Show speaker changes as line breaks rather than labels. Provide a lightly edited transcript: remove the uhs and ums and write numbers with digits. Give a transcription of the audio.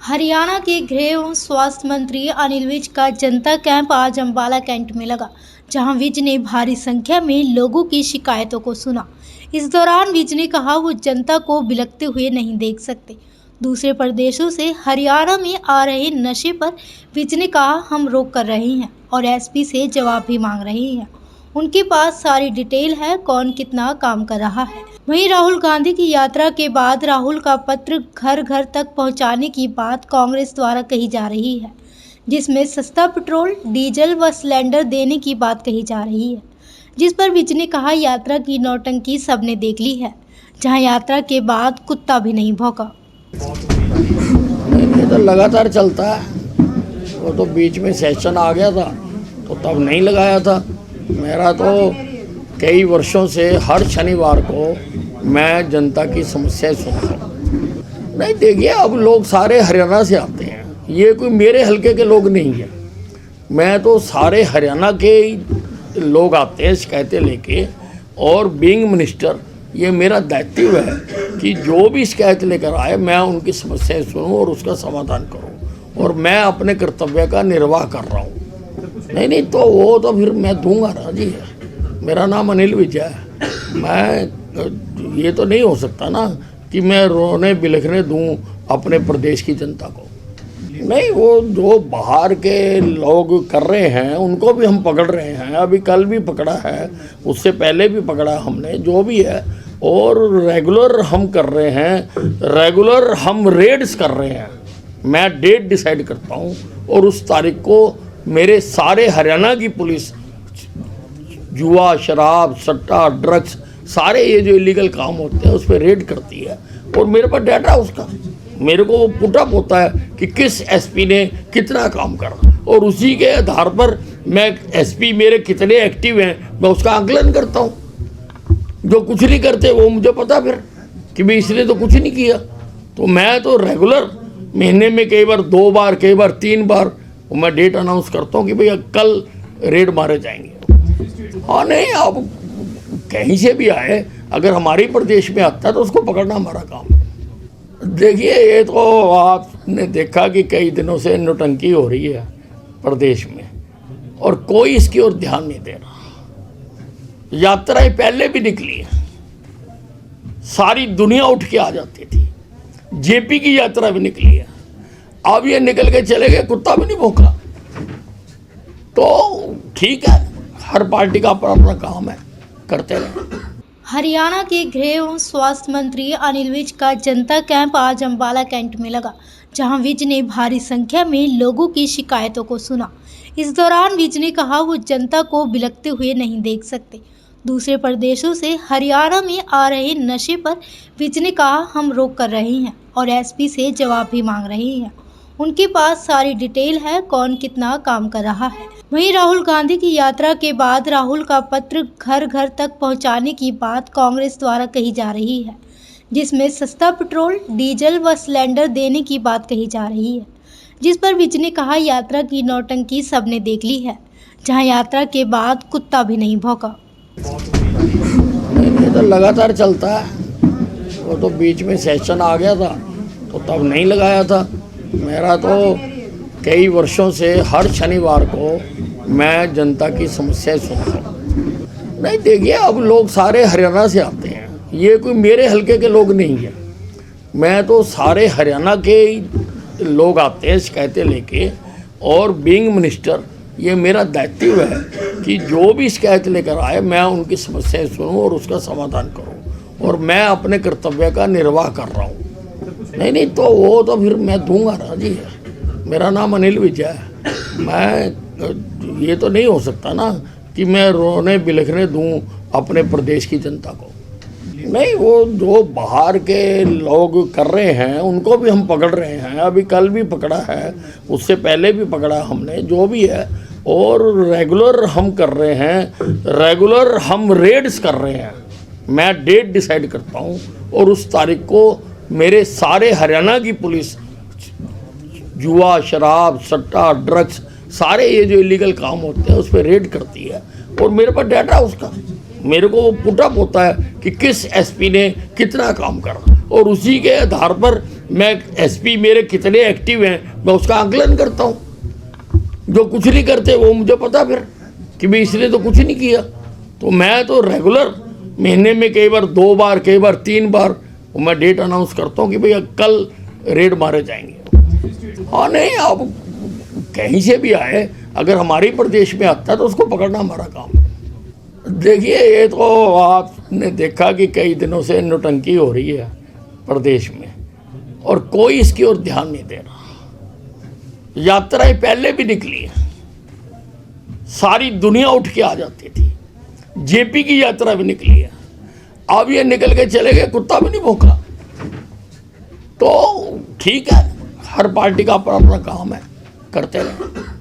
हरियाणा के गृह एवं स्वास्थ्य मंत्री अनिल विज का जनता कैंप आज अंबाला कैंट में लगा, जहां विज ने भारी संख्या में लोगों की शिकायतों को सुना। इस दौरान विज ने कहा वो जनता को बिलखते हुए नहीं देख सकते। दूसरे प्रदेशों से हरियाणा में आ रहे नशे पर विज ने कहा हम रोक कर रहे हैं और एसपी से जवाब भी मांग रहे हैं। उनके पास सारी डिटेल है, कौन कितना काम कर रहा है। वहीं राहुल गांधी की यात्रा के बाद राहुल का पत्र घर घर तक पहुंचाने की बात कांग्रेस द्वारा कही जा रही है, जिसमें सस्ता पेट्रोल, डीजल व सिलेंडर देने की बात कही जा रही है। जिस पर विज ने कहा यात्रा की नौटंकी सबने देख ली है, जहां यात्रा के बाद कुत्ता भी नहीं भौंका।
ये तो लगातार चलता है। वो तो बीच में सेशन आ गया था तो तब नहीं लगाया था। मेरा तो कई वर्षों से हर शनिवार को मैं जनता की समस्याएं सुनता हूँ। नहीं देखिए, अब लोग सारे हरियाणा से आते हैं, ये कोई मेरे हलके के लोग नहीं हैं। मैं तो सारे हरियाणा के लोग आते हैं शिकायतें लेके, और बीइंग मिनिस्टर ये मेरा दायित्व है कि जो भी शिकायत लेकर आए मैं उनकी समस्याएं सुनूं और उसका समाधान करूं, और मैं अपने कर्तव्य का निर्वाह कर रहा हूं। नहीं तो वो तो फिर मैं दूंगा ना जी। मेरा नाम अनिल विज है। मैं ये तो नहीं हो सकता ना कि मैं रोने बिलखने दूं अपने प्रदेश की जनता को। नहीं, वो जो बाहर के लोग कर रहे हैं उनको भी हम पकड़ रहे हैं। अभी कल भी पकड़ा है, उससे पहले भी पकड़ा हमने, जो भी है। और रेगुलर हम कर रहे हैं, रेगुलर हम रेड्स कर रहे हैं। मैं डेट डिसाइड करता हूं और उस तारीख को मेरे सारे हरियाणा की पुलिस जुआ, शराब, सट्टा, ड्रग्स, सारे ये जो इलीगल काम होते हैं उस पर रेड करती है। और मेरे पास डाटा है उसका, मेरे को वो पुटअप होता है कि किस एसपी ने कितना काम करा, और उसी के आधार पर मैं एसपी मेरे कितने एक्टिव हैं मैं उसका आकलन करता हूँ। जो कुछ नहीं करते वो मुझे पता फिर कि भाई इसने तो कुछ नहीं किया। तो मैं तो रेगुलर महीने में कई बार 2 बार, कई बार 3 बार मैं डेट अनाउंस करता हूँ कि भैया कल रेड मारे जाएंगे। हाँ, नहीं, अब कहीं से भी आए, अगर हमारे प्रदेश में आता है तो उसको पकड़ना हमारा काम है। देखिए, ये तो आपने देखा कि कई दिनों से नौटंकी हो रही है प्रदेश में, और कोई इसकी ओर ध्यान नहीं दे रहा। यात्राएं पहले भी निकली हैं, सारी दुनिया उठ के आ जाती थी। जेपी की यात्रा भी निकली है, अब ये निकल के चले गए, कुत्ता भी नहीं भौंका। तो ठीक है, हर पार्टी का अपना अपना काम है, करते रहे।
हरियाणा के गृह एवं स्वास्थ्य मंत्री अनिल विज का जनता कैंप आज अंबाला कैंट में लगा, जहां विज ने भारी संख्या में लोगों की शिकायतों को सुना। इस दौरान विज ने कहा वो जनता को बिलखते हुए नहीं देख सकते। दूसरे प्रदेशों से हरियाणा में आ रहे नशे पर विज ने कहा हम रोक कर रहे हैं और एसपी से जवाब भी मांग रहे हैं। उनके पास सारी डिटेल है, कौन कितना काम कर रहा है। वहीं राहुल गांधी की यात्रा के बाद राहुल का पत्र घर घर तक पहुंचाने की बात कांग्रेस द्वारा कही जा रही है, जिसमें सस्ता पेट्रोल, डीजल व सिलेंडर देने की बात कही जा रही है। जिस पर विज ने कहा यात्रा की नौटंकी सबने देख ली है, जहां यात्रा के बाद कुत्ता भी नहीं भौंका।
ये तो लगातार चलता है। वो तो बीच में सेशन आ गया था तो तब नहीं लगाया था। मेरा तो कई वर्षों से हर शनिवार को मैं जनता की समस्याएं सुनता हूँ। नहीं देखिए, अब लोग सारे हरियाणा से आते हैं, ये कोई मेरे हलके के लोग नहीं हैं। मैं तो सारे हरियाणा के लोग आते हैं शिकायतें लेके, और बीइंग मिनिस्टर ये मेरा दायित्व है कि जो भी शिकायत लेकर आए मैं उनकी समस्याएं सुनूं और उसका समाधान करूं, और मैं अपने कर्तव्य का निर्वाह कर रहा हूं। नहीं तो वो तो फिर मैं दूंगा ना जी। मेरा नाम अनिल विज है। मैं ये तो नहीं हो सकता ना कि मैं रोने बिलखने दूं अपने प्रदेश की जनता को। नहीं, वो जो बाहर के लोग कर रहे हैं उनको भी हम पकड़ रहे हैं। अभी कल भी पकड़ा है, उससे पहले भी पकड़ा हमने, जो भी है। और रेगुलर हम कर रहे हैं, रेगुलर हम रेड्स कर रहे हैं। मैं डेट डिसाइड करता हूं और उस तारीख को मेरे सारे हरियाणा की पुलिस जुआ, शराब, सट्टा, ड्रग्स, सारे ये जो इलीगल काम होते हैं उस पर रेड करती है। और मेरे पास डाटा है उसका, मेरे को वो पुटअप होता है कि किस एसपी ने कितना काम करा, और उसी के आधार पर मैं एसपी मेरे कितने एक्टिव हैं मैं उसका आकलन करता हूँ। जो कुछ नहीं करते वो मुझे पता फिर कि भाई इसने तो कुछ नहीं किया। तो मैं तो रेगुलर महीने में कई बार 2 बार कई बार 3 बार मैं डेट अनाउंस करता हूँ कि भैया कल रेड मारे जाएंगे। हाँ नहीं, आप कहीं से भी आए अगर हमारे प्रदेश में आता है तो उसको पकड़ना हमारा काम है। देखिए ये तो आपने देखा कि कई दिनों से नौटंकी हो रही है प्रदेश में और कोई इसकी ओर ध्यान नहीं दे रहा। यात्राएं पहले भी निकली हैं, सारी दुनिया उठ के आ जाती थी। जेपी की यात्रा भी निकली है, अब ये निकल के चले गए, कुत्ता भी नहीं भौंका। तो ठीक है, हर पार्टी का अपना अपना काम है, करते रहे।